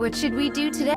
What should we do today?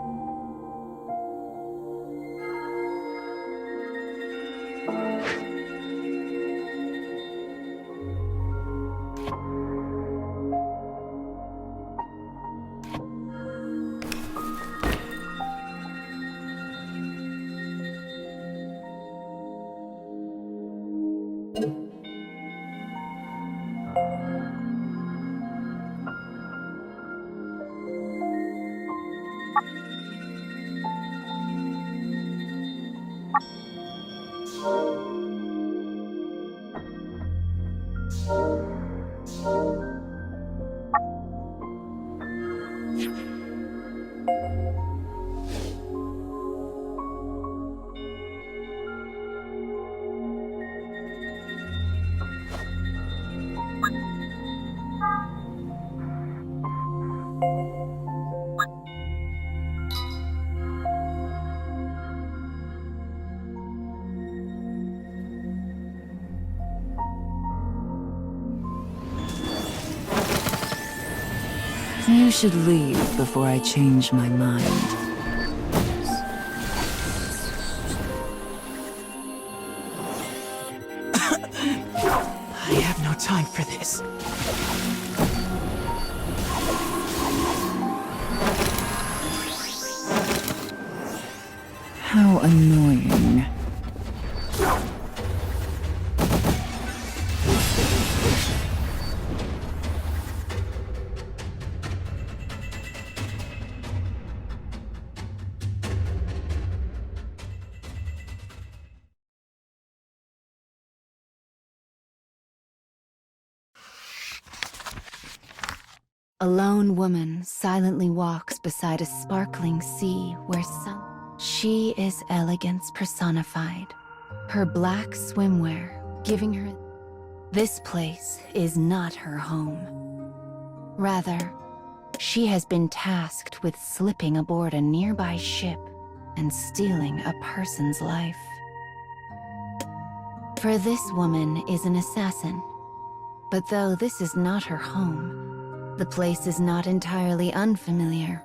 You should leave before I change my mind. I have no time for this. How annoying. A lone woman silently walks beside a sparkling sea where She is elegance personified. Her black swimwear giving her... This place is not her home. Rather, she has been tasked with slipping aboard a nearby ship and stealing a person's life. For this woman is an assassin. But though this is not her home, the place is not entirely unfamiliar.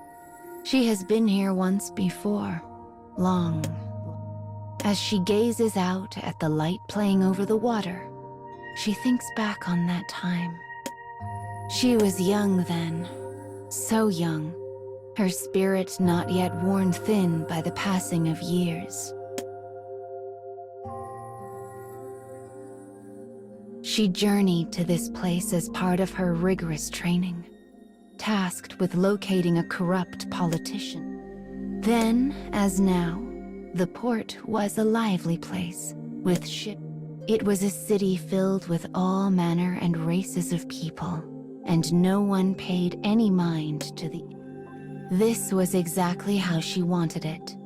She has been here once before, long. As she gazes out at the light playing over the water, she thinks back on that time. She was young then, so young, her spirit not yet worn thin by the passing of years. She journeyed to this place as part of her rigorous training, tasked with locating a corrupt politician. Then, as now, the port was a lively place, with ships. It was a city filled with all manner and races of people, and no one paid any mind to the... This was exactly how she wanted it.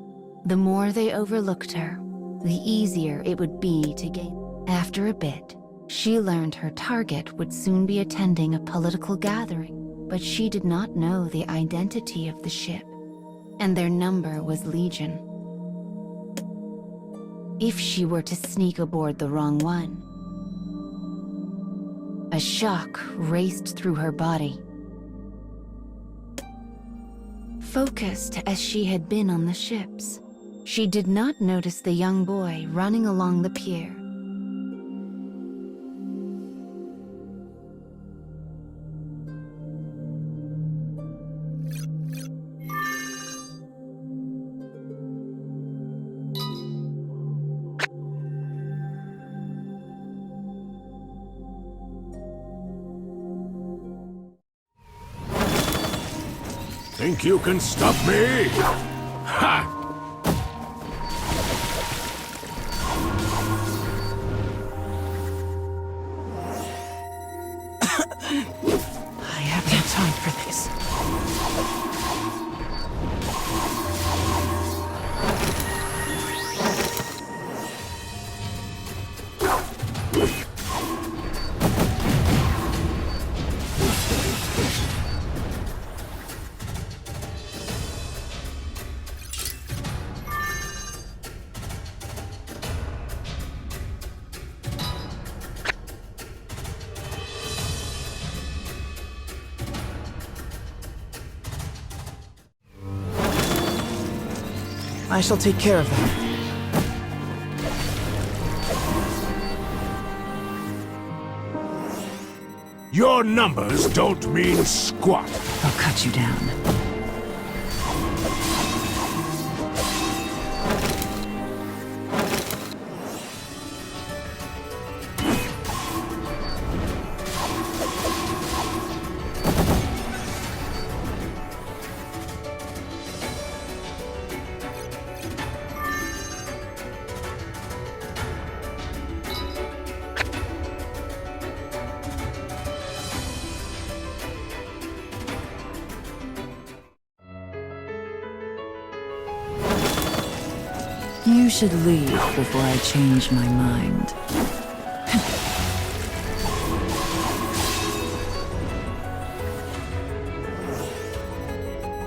The more they overlooked her, the easier it would be to gain. After a bit, she learned her target would soon be attending a political gathering, but she did not know the identity of the ship, and their number was legion. If she were to sneak aboard the wrong one, a shock raced through her body. Focused as she had been on the ships, she did not notice the young boy running along the pier. Think you can stop me? Ha! I have no time for this. I shall take care of them. Your numbers don't mean squat. I'll cut you down. You should leave before I change my mind.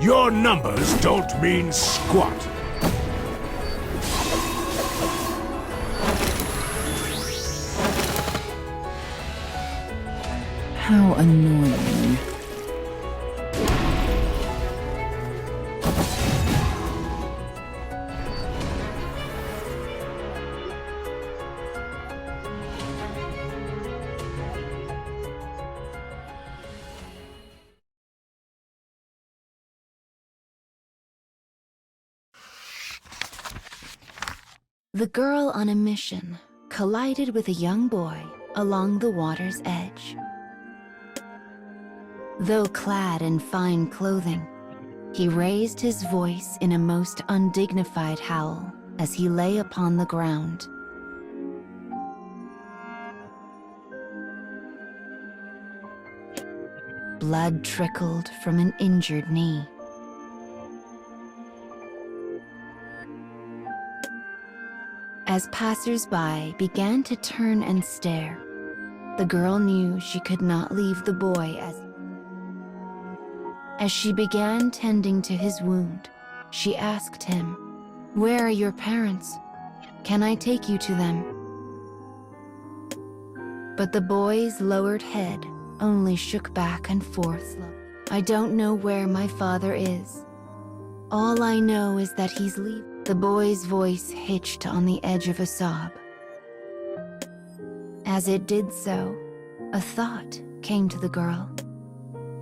Your numbers don't mean squat. How annoying. The girl on a mission collided with a young boy along the water's edge. Though clad in fine clothing, he raised his voice in a most undignified howl as he lay upon the ground. Blood trickled from an injured knee. As passers-by began to turn and stare, the girl knew she could not leave the boy as she began tending to his wound, she asked him, "Where are your parents? Can I take you to them?" But the boy's lowered head only shook back and forth. "I don't know where my father is. All I know is that he's leaving." The boy's voice hitched on the edge of a sob. As it did so, a thought came to the girl.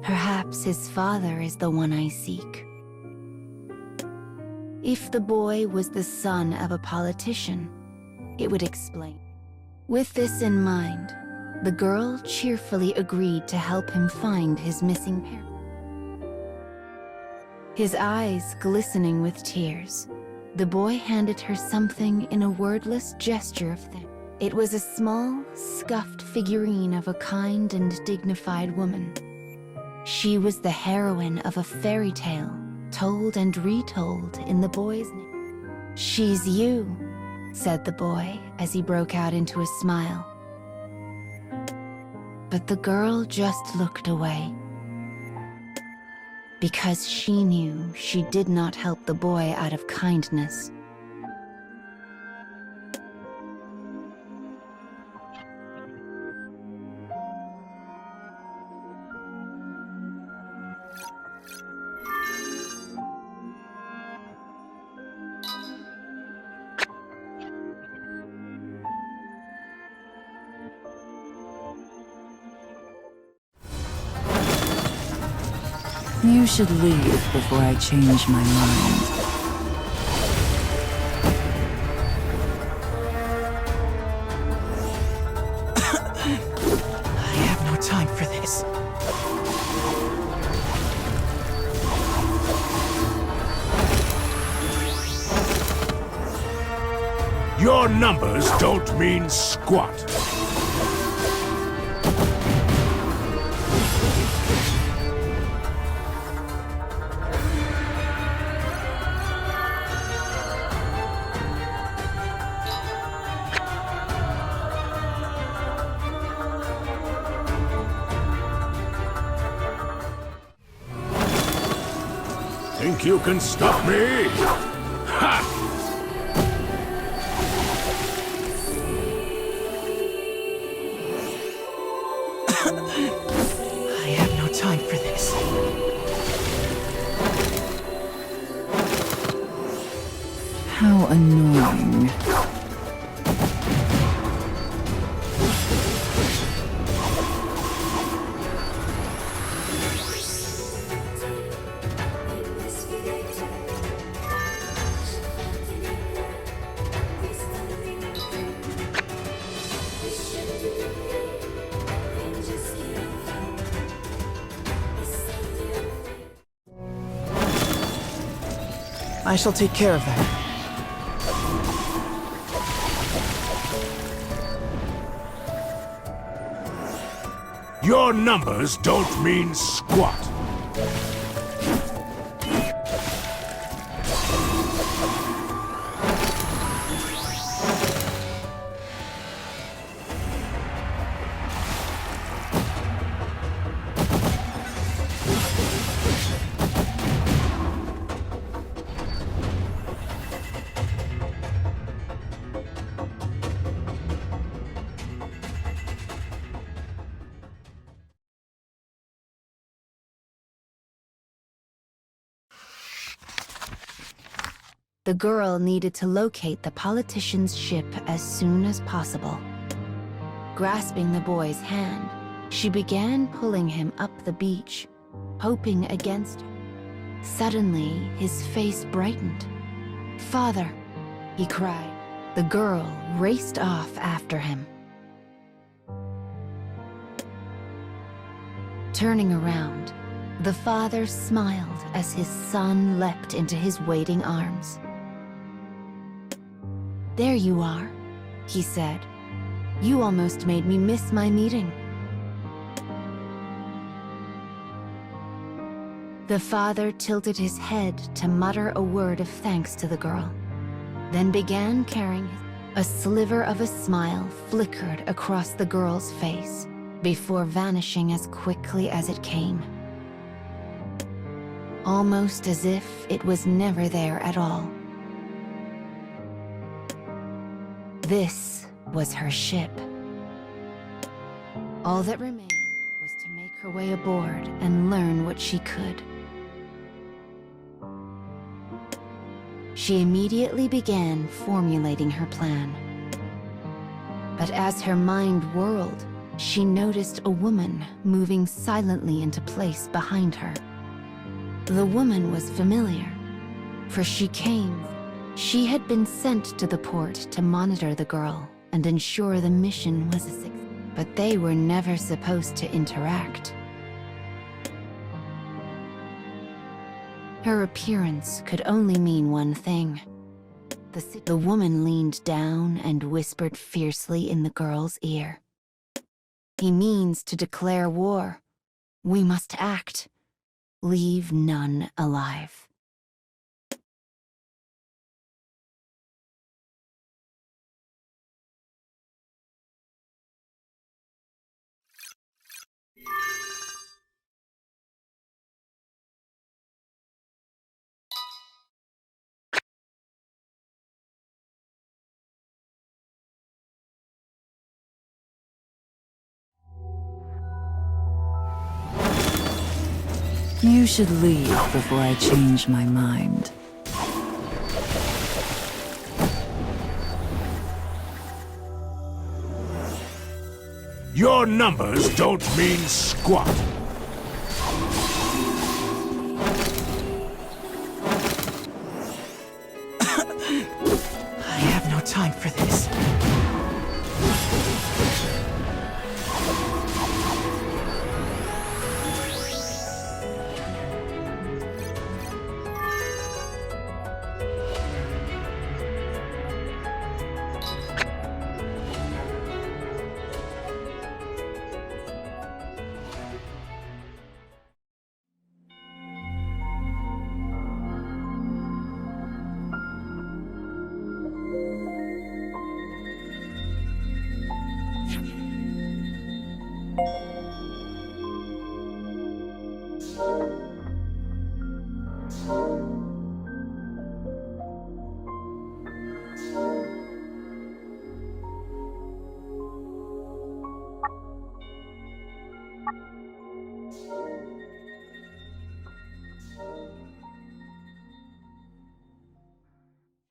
Perhaps his father is the one I seek. If the boy was the son of a politician, it would explain. With this in mind, the girl cheerfully agreed to help him find his missing parent. His eyes glistening with tears, the boy handed her something in a wordless gesture of thanks. It was a small, scuffed figurine of a kind and dignified woman. She was the heroine of a fairy tale, told and retold in the boy's name. "She's you," said the boy as he broke out into a smile. But the girl just looked away, because she knew she did not help the boy out of kindness. You should leave before I change my mind. I have no time for this. Your numbers don't mean squat. Think you can stop me? Ha! I have no time for this. How annoying. I shall take care of that. Your numbers don't mean squat. The girl needed to locate the politician's ship as soon as possible. Grasping the boy's hand, she began pulling him up the beach, hoping against her. Suddenly, his face brightened. "Father," he cried. The girl raced off after him. Turning around, the father smiled as his son leapt into his waiting arms. "There you are," he said. "You almost made me miss my meeting." The father tilted his head to mutter a word of thanks to the girl, then began carrying a sliver of a smile flickered across the girl's face before vanishing as quickly as it came. Almost as if it was never there at all. This was her ship. All that remained was to make her way aboard and learn what she could. She immediately began formulating her plan. But as her mind whirled, she noticed a woman moving silently into place behind her. The woman was familiar, for she had been sent to the port to monitor the girl and ensure the mission was a success. But they were never supposed to interact. Her appearance could only mean one thing. The woman leaned down and whispered fiercely in the girl's ear. "He means to declare war. We must act. Leave none alive." You should leave before I change my mind. Your numbers don't mean squat. I have no time for this.